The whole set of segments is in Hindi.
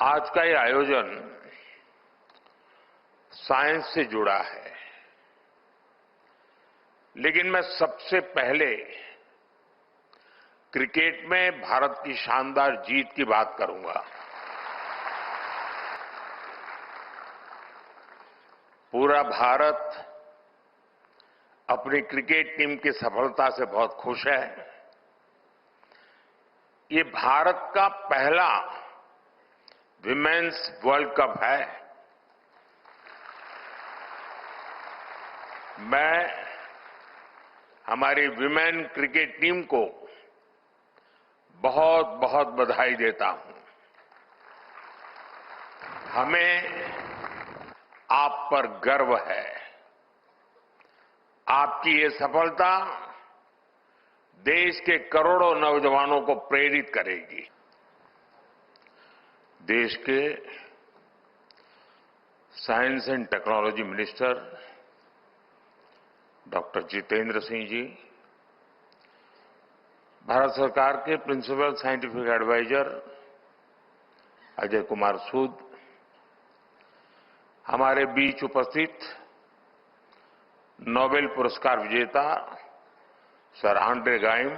आज का ये आयोजन साइंस से जुड़ा है, लेकिन मैं सबसे पहले क्रिकेट में भारत की शानदार जीत की बात करूंगा। पूरा भारत अपनी क्रिकेट टीम की सफलता से बहुत खुश है। ये भारत का पहला विमेन्स वर्ल्ड कप है। मैं हमारी विमेन क्रिकेट टीम को बहुत बहुत बधाई देता हूं। हमें आप पर गर्व है। आपकी ये सफलता देश के करोड़ों नौजवानों को प्रेरित करेगी। देश के science and technology minister doctor Jitendra Singh ji, Bharat सरकार के principal scientific adviser Ajay Kumar Sood, हमारे बीच उपस्थित नोबेल पुरस्कार विजेता सर आंड्रे गाइम,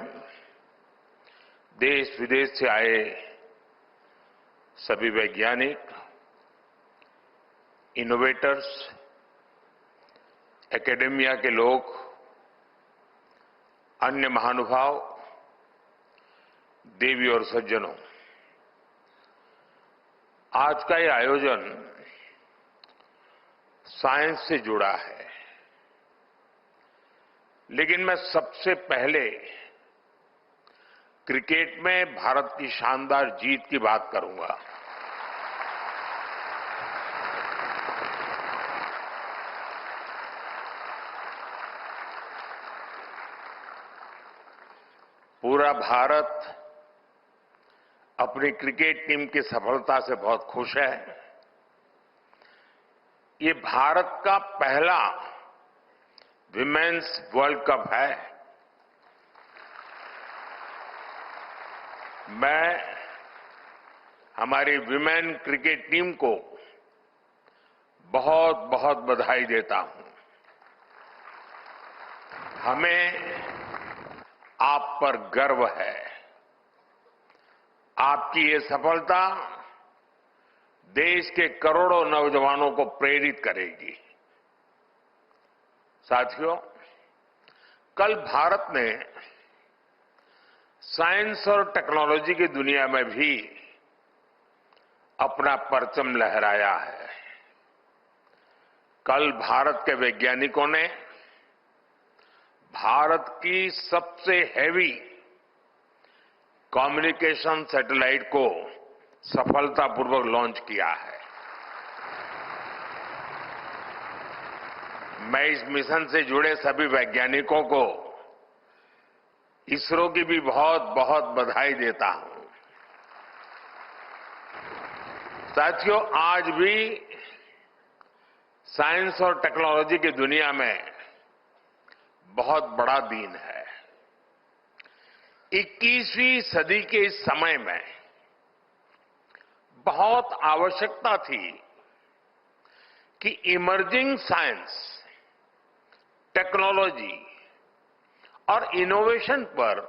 देश विदेश से आए सभी वैज्ञानिक, इनोवेटर्स, एकेडेमिया के लोग, अन्य महानुभाव, देवी और सज्जनों, आज का ये आयोजन साइंस से जुड़ा है, लेकिन मैं सबसे पहले क्रिकेट में भारत की शानदार जीत की बात करूंगा। पूरा भारत अपनी क्रिकेट टीम की सफलता से बहुत खुश है। ये भारत का पहला विमेन्स वर्ल्ड कप है। मैं हमारी विमेन क्रिकेट टीम को बहुत बहुत बधाई देता हूं। हमें आप पर गर्व है। आपकी ये सफलता देश के करोड़ों नौजवानों को प्रेरित करेगी। साथियों, कल भारत ने साइंस और टेक्नोलॉजी की दुनिया में भी अपना परचम लहराया है। कल भारत के वैज्ञानिकों ने भारत की सबसे हैवी कम्युनिकेशन सैटेलाइट को सफलतापूर्वक लॉन्च किया है। मैं इस मिशन से जुड़े सभी वैज्ञानिकों को इसरो की भी बहुत बहुत बधाई देता हूं। साथियों, आज भी साइंस और टेक्नोलॉजी की दुनिया में बहुत बड़ा दिन है। 21वीं सदी के इस समय में बहुत आवश्यकता थी कि इमर्जिंग साइंस, टेक्नोलॉजी और इनोवेशन पर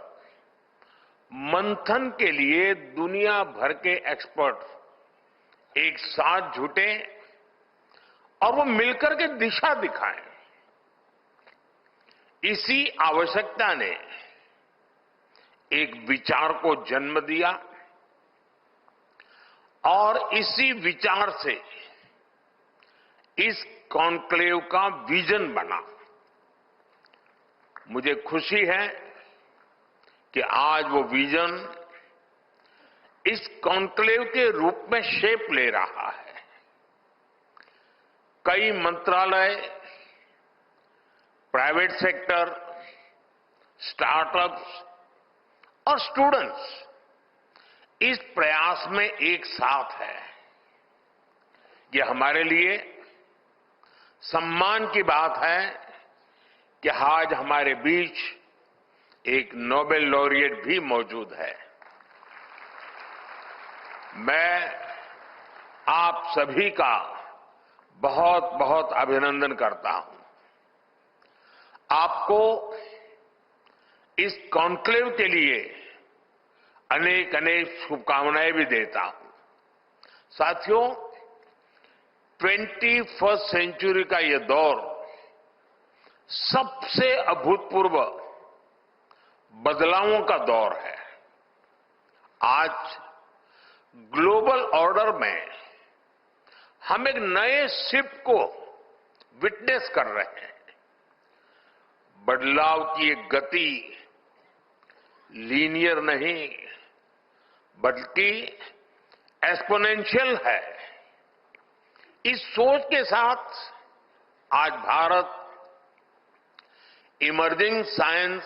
मंथन के लिए दुनिया भर के एक्सपर्ट एक साथ जुटे और वो मिलकर के दिशा दिखाएं। इसी आवश्यकता ने एक विचार को जन्म दिया और इसी विचार से इस कॉन्क्लेव का विजन बना। मुझे खुशी है कि आज वो विजन इस कॉन्क्लेव के रूप में शेप ले रहा है। कई मंत्रालय, प्राइवेट सेक्टर, स्टार्टअप्स और स्टूडेंट्स इस प्रयास में एक साथ है। ये हमारे लिए सम्मान की बात है कि आज हमारे बीच एक नोबेल लॉरिएट भी मौजूद है। मैं आप सभी का बहुत बहुत अभिनंदन करता हूं। आपको इस कॉन्क्लेव के लिए अनेक अनेक शुभकामनाएं भी देता हूं। साथियों, 21वीं सेंचुरी का यह दौर सबसे अभूतपूर्व बदलावों का दौर है। आज ग्लोबल ऑर्डर में हम एक नए शिफ्ट को विटनेस कर रहे हैं। बदलाव की एक गति लीनियर नहीं बल्कि एक्सपोनेंशियल है। इस सोच के साथ आज भारत इमर्जिंग साइंस,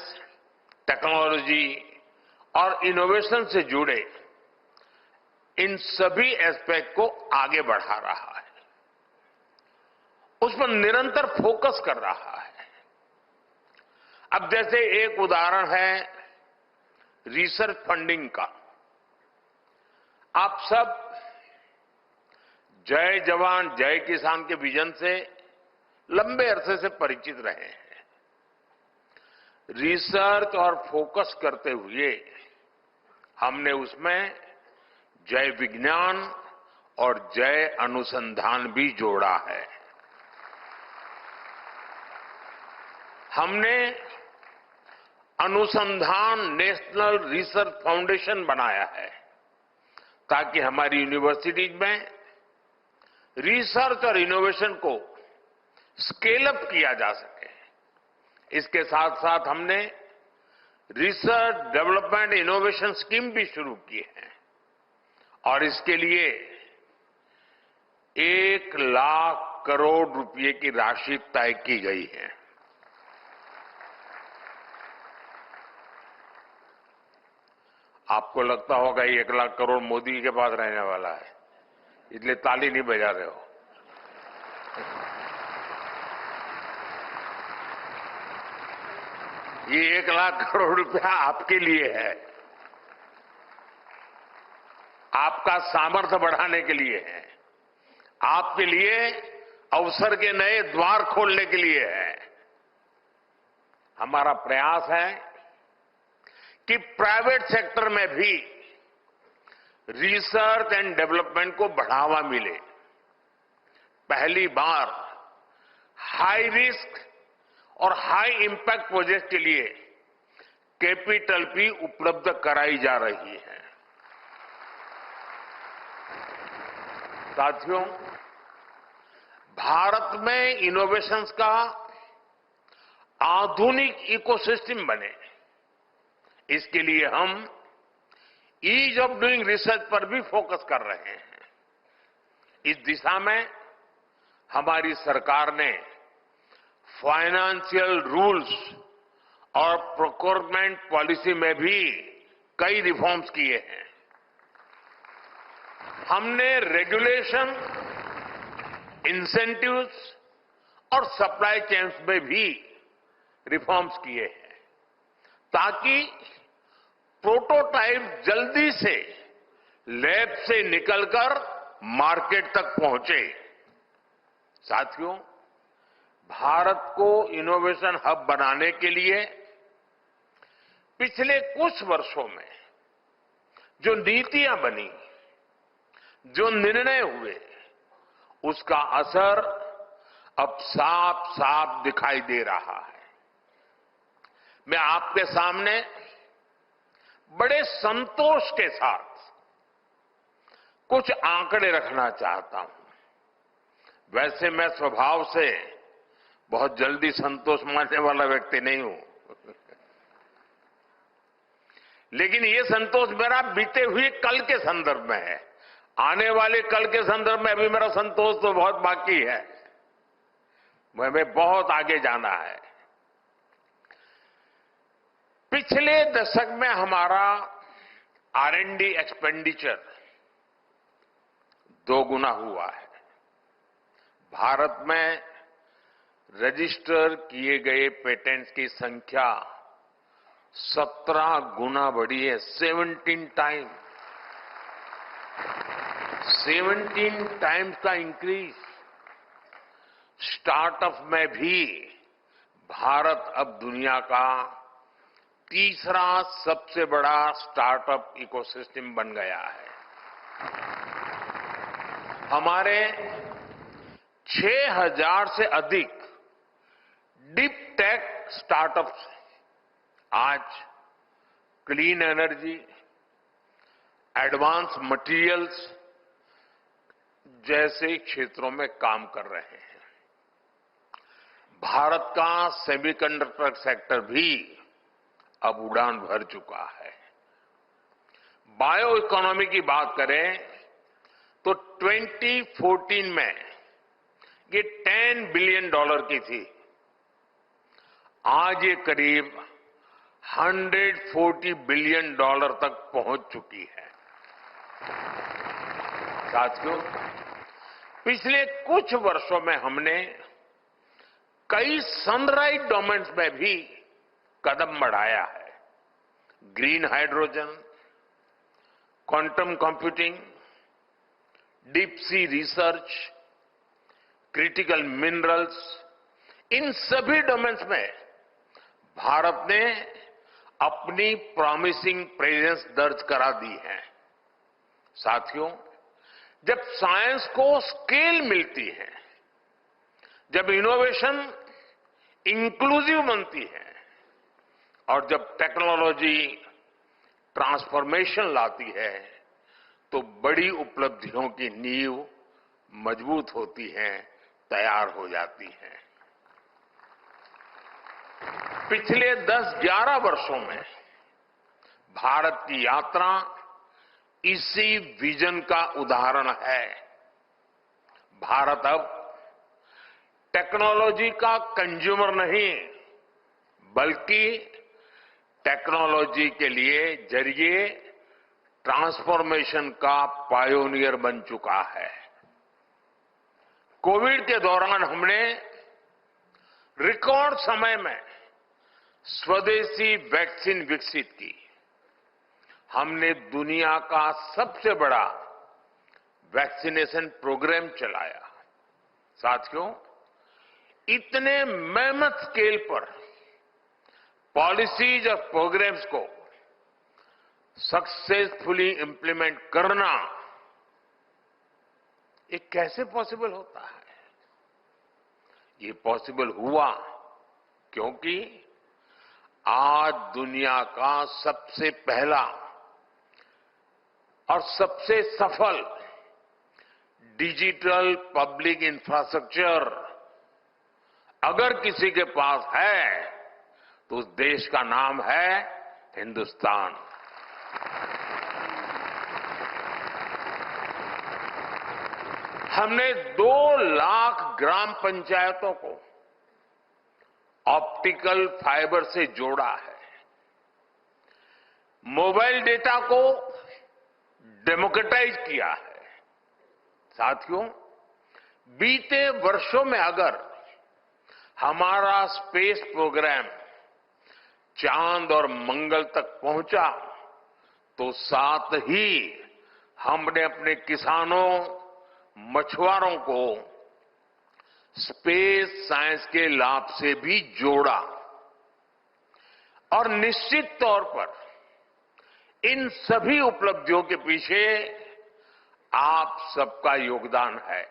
टेक्नोलॉजी और इनोवेशन से जुड़े इन सभी एस्पेक्ट को आगे बढ़ा रहा है, उस पर निरंतर फोकस कर रहा है। अब जैसे एक उदाहरण है रिसर्च फंडिंग का। आप सब जय जवान जय किसान के विजन से लंबे अरसे से परिचित रहे हैं। रिसर्च और फोकस करते हुए हमने उसमें जय विज्ञान और जय अनुसंधान भी जोड़ा है। हमने अनुसंधान नेशनल रिसर्च फाउंडेशन बनाया है ताकि हमारी यूनिवर्सिटीज में रिसर्च और इनोवेशन को स्केल अप किया जा सके। इसके साथ साथ हमने रिसर्च डेवलपमेंट इनोवेशन स्कीम भी शुरू की है और इसके लिए 1 लाख करोड़ रुपए की राशि तय की गई है। आपको लगता होगा ये 1 लाख करोड़ मोदी के पास रहने वाला है, इसलिए ताली नहीं बजा रहे हो। ये 1 लाख करोड़ रुपया आपके लिए है, आपका सामर्थ्य बढ़ाने के लिए है, आपके लिए अवसर के नए द्वार खोलने के लिए है। हमारा प्रयास है कि प्राइवेट सेक्टर में भी रिसर्च एंड डेवलपमेंट को बढ़ावा मिले। पहली बार हाई रिस्क और हाई इंपैक्ट प्रोजेक्ट के लिए कैपिटल भी उपलब्ध कराई जा रही है। साथियों, भारत में इनोवेशंस का आधुनिक इकोसिस्टम बने, इसके लिए हम ईज ऑफ डूइंग रिसर्च पर भी फोकस कर रहे हैं। इस दिशा में हमारी सरकार ने फाइनेंशियल रूल्स और प्रोक्योरमेंट पॉलिसी में भी कई रिफॉर्म्स किए हैं। हमने रेगुलेशन, इंसेंटिव्स और सप्लाई चेन्स में भी रिफॉर्म्स किए हैं ताकि प्रोटोटाइप जल्दी से लैब से निकलकर मार्केट तक पहुंचे। साथियों, भारत को इनोवेशन हब बनाने के लिए पिछले कुछ वर्षों में जो नीतियां बनी, जो निर्णय हुए, उसका असर अब साफ साफ दिखाई दे रहा है। मैं आपके सामने बड़े संतोष के साथ कुछ आंकड़े रखना चाहता हूं। वैसे मैं स्वभाव से बहुत जल्दी संतोष मानने वाला व्यक्ति नहीं हूं, लेकिन ये संतोष मेरा बीते हुए कल के संदर्भ में है। आने वाले कल के संदर्भ में अभी मेरा संतोष तो बहुत बाकी है, हमें बहुत आगे जाना है। पिछले दशक में हमारा R&D एक्सपेंडिचर 2 गुना हुआ है। भारत में रजिस्टर किए गए पेटेंट्स की संख्या 17 गुना बढ़ी है, 17 टाइम। 17 टाइम्स का इंक्रीज। स्टार्टअप में भी भारत अब दुनिया का तीसरा सबसे बड़ा स्टार्टअप इकोसिस्टम बन गया है। हमारे 6,000 से अधिक डीप टेक स्टार्टअप्स आज क्लीन एनर्जी, एडवांस मटेरियल्स जैसे क्षेत्रों में काम कर रहे हैं। भारत का सेमीकंडक्टर सेक्टर भी अब उड़ान भर चुका है। बायो इकोनॉमी की बात करें तो 2014 में ये $10 बिलियन की थी। आज ये करीब $140 बिलियन तक पहुंच चुकी है। साथियों, पिछले कुछ वर्षों में हमने कई सनराइज डोमेन्स में भी कदम बढ़ाया है। Green hydrogen, quantum computing, deep sea research, critical minerals, इन सभी डोमेन्स में भारत ने अपनी प्रॉमिसिंग प्रेजेंस दर्ज करा दी है। साथियों, जब साइंस को स्केल मिलती है, जब इनोवेशन इंक्लूसिव बनती है और जब टेक्नोलॉजी ट्रांसफॉर्मेशन लाती है तो बड़ी उपलब्धियों की नींव मजबूत होती है, तैयार हो जाती है। पिछले 10-11 वर्षों में भारत की यात्रा इसी विजन का उदाहरण है। भारत अब टेक्नोलॉजी का कंज्यूमर नहीं, बल्कि टेक्नोलॉजी के लिए जरिए ट्रांसफॉर्मेशन का पायोनियर बन चुका है। कोविड के दौरान हमने रिकॉर्ड समय में स्वदेशी वैक्सीन विकसित की। हमने दुनिया का सबसे बड़ा वैक्सीनेशन प्रोग्राम चलाया। साथियों, इतने मेहनत स्केल पर पॉलिसीज और प्रोग्राम्स को सक्सेसफुली इंप्लीमेंट करना, ये कैसे पॉसिबल होता है? ये पॉसिबल हुआ क्योंकि आज दुनिया का सबसे पहला और सबसे सफल डिजिटल पब्लिक इंफ्रास्ट्रक्चर अगर किसी के पास है तो उस देश का नाम है हिंदुस्तान। हमने 2 लाख ग्राम पंचायतों को ऑप्टिकल फाइबर से जोड़ा है। मोबाइल डेटा को डेमोक्रेटाइज किया है। साथियों, बीते वर्षों में अगर हमारा स्पेस प्रोग्राम चांद और मंगल तक पहुंचा तो साथ ही हमने अपने किसानों, मछुआरों को स्पेस साइंस के लाभ से भी जोड़ा। और निश्चित तौर पर इन सभी उपलब्धियों के पीछे आप सबका योगदान है।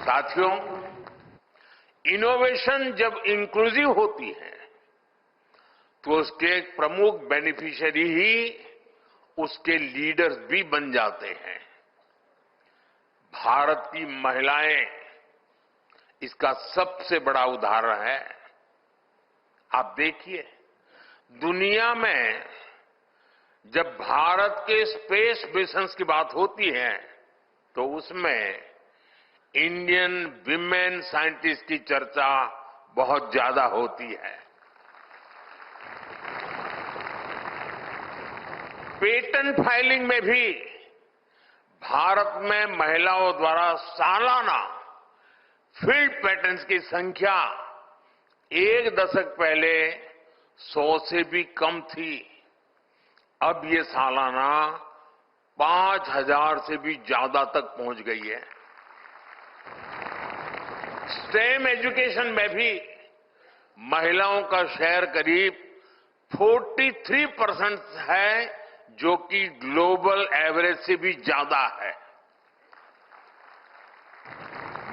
साथियों, इनोवेशन जब इंक्लूसिव होती है तो उसके प्रमुख बेनिफिशियरी ही उसके लीडर्स भी बन जाते हैं। भारत की महिलाएं इसका सबसे बड़ा उदाहरण है। आप देखिए, दुनिया में जब भारत के स्पेस मिशंस की बात होती है तो उसमें इंडियन विमेन साइंटिस्ट की चर्चा बहुत ज्यादा होती है। पेटेंट फाइलिंग में भी भारत में महिलाओं द्वारा सालाना फील्ड पेटेंट्स की संख्या 1 दशक पहले 100 से भी कम थी। अब ये सालाना 5,000 से भी ज्यादा तक पहुंच गई है। स्टेम एजुकेशन में भी महिलाओं का शेयर करीब 43% है, जो कि ग्लोबल एवरेज से भी ज्यादा है।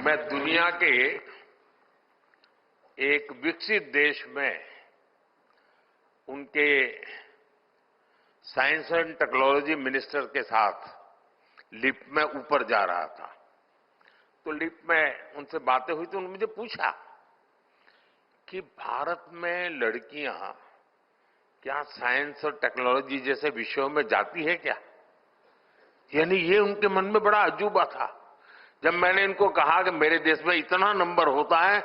मैं दुनिया के एक विकसित देश में उनके साइंस एंड टेक्नोलॉजी मिनिस्टर के साथ लिफ्ट में ऊपर जा रहा था, तो लिफ्ट में उनसे बातें हुई तो उन्होंने मुझे पूछा कि भारत में लड़कियां क्या साइंस और टेक्नोलॉजी जैसे विषयों में जाती है क्या? यानी ये उनके मन में बड़ा अजूबा था। जब मैंने इनको कहा कि मेरे देश में इतना नंबर होता है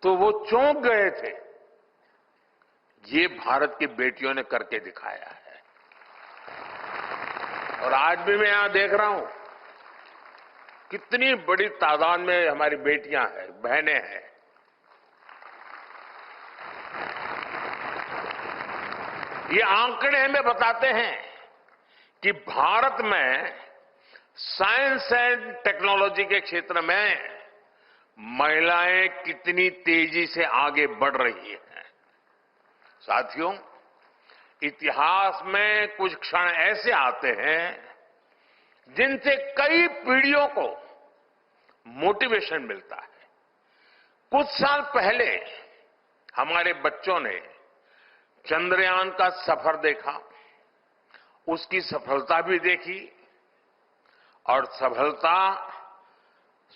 तो वो चौंक गए थे। ये भारत की बेटियों ने करके दिखाया है। और आज भी मैं यहां देख रहा हूं कितनी बड़ी तादाद में हमारी बेटियां हैं, बहनें हैं। ये आंकड़े हमें बताते हैं कि भारत में साइंस एंड टेक्नोलॉजी के क्षेत्र में महिलाएं कितनी तेजी से आगे बढ़ रही हैं। साथियों, इतिहास में कुछ क्षण ऐसे आते हैं जिनसे कई पीढ़ियों को मोटिवेशन मिलता है। कुछ साल पहले हमारे बच्चों ने चंद्रयान का सफर देखा, उसकी सफलता भी देखी और सफलता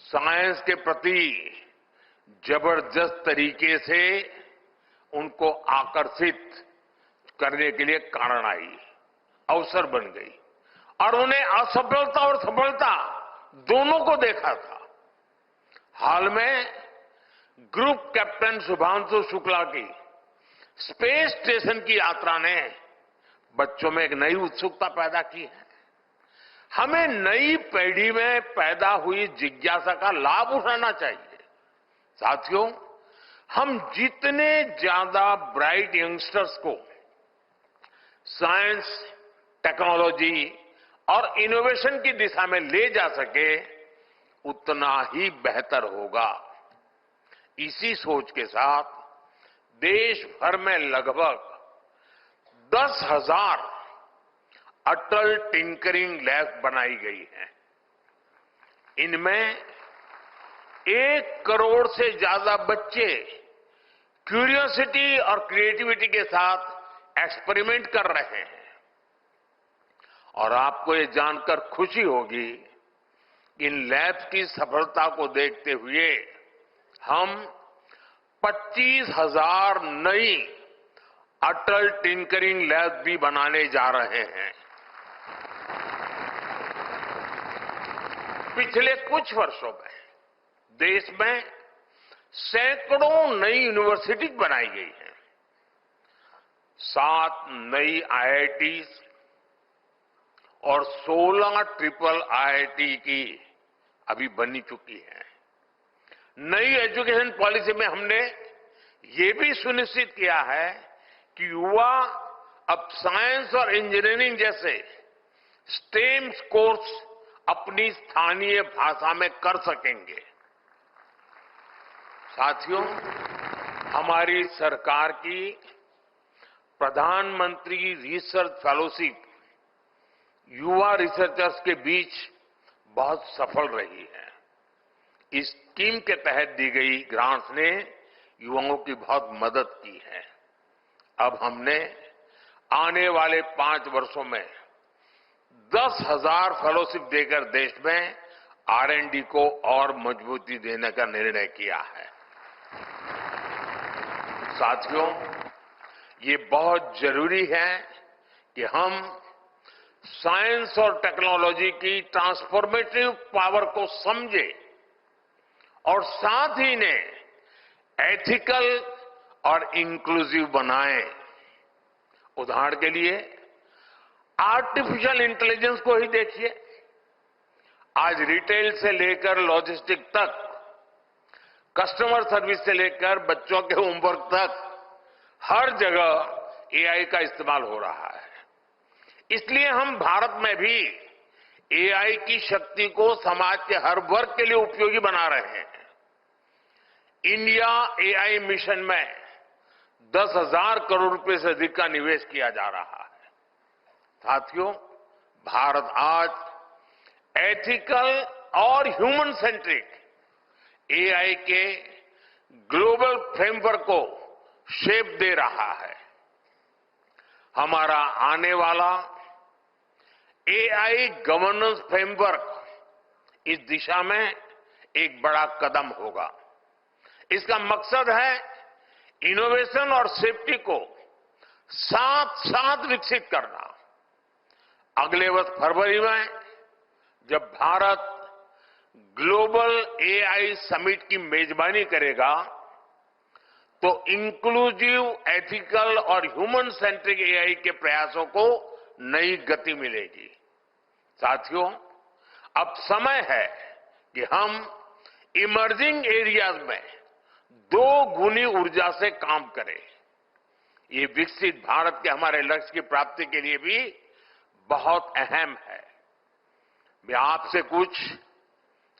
साइंस के प्रति जबरदस्त तरीके से उनको आकर्षित करने के लिए कारण आई, अवसर बन गई। और उन्हें असफलता और सफलता दोनों को देखा था। हाल में ग्रुप कैप्टन शुभांशु शुक्ला की स्पेस स्टेशन की यात्रा ने बच्चों में एक नई उत्सुकता पैदा की है। हमें नई पीढ़ी में पैदा हुई जिज्ञासा का लाभ उठाना चाहिए। साथियों, हम जितने ज्यादा ब्राइट यंगस्टर्स को साइंस, टेक्नोलॉजी और इनोवेशन की दिशा में ले जा सके, उतना ही बेहतर होगा। इसी सोच के साथ देश भर में लगभग 10,000 अटल टिंकरिंग लैब बनाई गई हैं। इनमें 1 करोड़ से ज्यादा बच्चे क्यूरियोसिटी और क्रिएटिविटी के साथ एक्सपेरिमेंट कर रहे हैं। और आपको ये जानकर खुशी होगी कि इन लैब्स की सफलता को देखते हुए हम 25,000 नई अटल टिंकरिंग लैब भी बनाने जा रहे हैं। पिछले कुछ वर्षों में देश में सैकड़ों नई यूनिवर्सिटी बनाई गई हैं। 7 नई आईआईटीज और 16 ट्रिपल आईआईटी की अभी बनी चुकी है। नई एजुकेशन पॉलिसी में हमने ये भी सुनिश्चित किया है कि युवा अब साइंस और इंजीनियरिंग जैसे स्टेम कोर्स अपनी स्थानीय भाषा में कर सकेंगे। साथियों, हमारी सरकार की प्रधानमंत्री रिसर्च फेलोशिप युवा रिसर्चर्स के बीच बहुत सफल रही है। इस स्कीम के तहत दी गई ग्रांट्स ने युवाओं की बहुत मदद की है। अब हमने आने वाले 5 वर्षों में 10,000 फेलोशिप देकर देश में R&D को और मजबूती देने का निर्णय किया है। साथियों, ये बहुत जरूरी है कि हम साइंस और टेक्नोलॉजी की ट्रांसफॉर्मेटिव पावर को समझें और साथ ही इन्हें एथिकल और इंक्लूसिव बनाएं। उदाहरण के लिए आर्टिफिशियल इंटेलिजेंस को ही देखिए। आज रिटेल से लेकर लॉजिस्टिक तक, कस्टमर सर्विस से लेकर बच्चों के होमवर्क तक हर जगह एआई का इस्तेमाल हो रहा है। इसलिए हम भारत में भी एआई की शक्ति को समाज के हर वर्ग के लिए उपयोगी बना रहे हैं। इंडिया एआई मिशन में 10,000 करोड़ रुपए से अधिक का निवेश किया जा रहा है। साथियों, भारत आज एथिकल और ह्यूमन सेंट्रिक एआई के ग्लोबल फ्रेमवर्क को शेप दे रहा है। हमारा आने वाला एआई गवर्नेंस फ्रेमवर्क इस दिशा में एक बड़ा कदम होगा। इसका मकसद है इनोवेशन और सेफ्टी को साथ साथ विकसित करना। अगले वर्ष फरवरी में जब भारत ग्लोबल एआई समिट की मेजबानी करेगा तो इंक्लूसिव, एथिकल और ह्यूमन सेंट्रिक एआई के प्रयासों को नई गति मिलेगी। साथियों, अब समय है कि हम इमर्जिंग एरियाज में 2 गुनी ऊर्जा से काम करें। ये विकसित भारत के हमारे लक्ष्य की प्राप्ति के लिए भी बहुत अहम है। मैं आपसे कुछ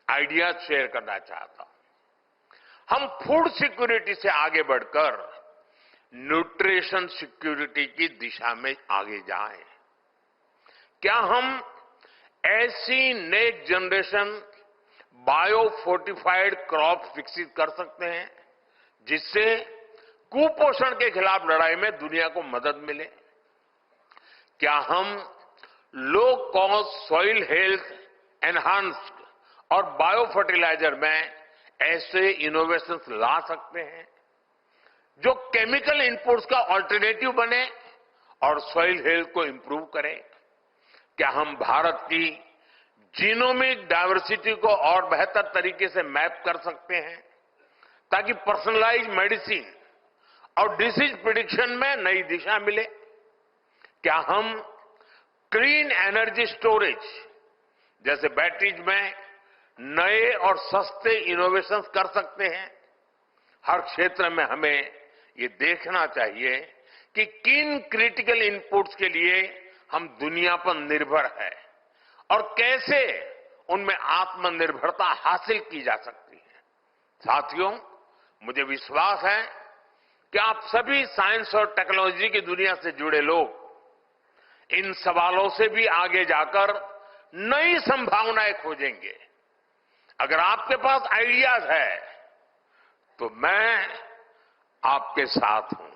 आइडियाज शेयर करना चाहता हूं। हम फूड सिक्योरिटी से आगे बढ़कर न्यूट्रिशन सिक्योरिटी की दिशा में आगे जाएं। क्या हम ऐसी next generation bio fortified crop विकसित कर सकते हैं जिससे कुपोषण के खिलाफ लड़ाई में दुनिया को मदद मिले? क्या हम low cost soil health enhanced और बायो फर्टिलाइजर में ऐसे इनोवेशंस ला सकते हैं जो केमिकल इनपुट्स का ऑल्टरनेटिव बने और सॉइल हेल्थ को इंप्रूव करें? क्या हम भारत की जीनोमिक डायवर्सिटी को और बेहतर तरीके से मैप कर सकते हैं ताकि पर्सनलाइज्ड मेडिसिन और डिसीज प्रिडिक्शन में नई दिशा मिले? क्या हम क्लीन एनर्जी स्टोरेज जैसे बैटरीज में नए और सस्ते इनोवेशंस कर सकते हैं? हर क्षेत्र में हमें ये देखना चाहिए कि किन क्रिटिकल इनपुट्स के लिए हम दुनिया पर निर्भर है और कैसे उनमें आत्मनिर्भरता हासिल की जा सकती है। साथियों, मुझे विश्वास है कि आप सभी साइंस और टेक्नोलॉजी की दुनिया से जुड़े लोग इन सवालों से भी आगे जाकर नई संभावनाएं खोजेंगे। अगर आपके पास आइडियाज है तो मैं आपके साथ हूं।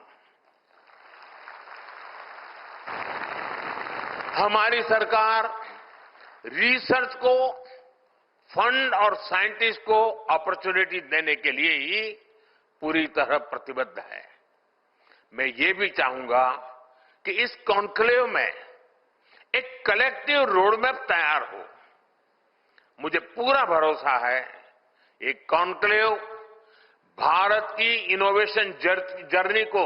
हमारी सरकार रिसर्च को फंड और साइंटिस्ट को अपॉर्चुनिटी देने के लिए ही पूरी तरह प्रतिबद्ध है। मैं ये भी चाहूंगा कि इस कॉन्क्लेव में एक कलेक्टिव रोड मैप तैयार हो। मुझे पूरा भरोसा है ये कॉन्क्लेव भारत की इनोवेशन जर्नी को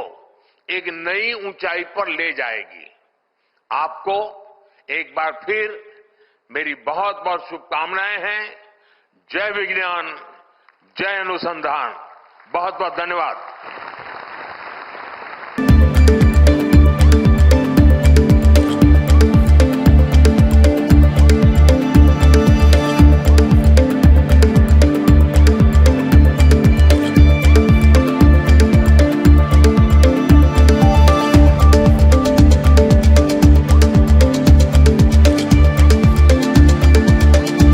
एक नई ऊंचाई पर ले जाएगी। आपको एक बार फिर मेरी बहुत बहुत शुभकामनाएं हैं। जय विज्ञान, जय अनुसंधान। बहुत बहुत धन्यवाद।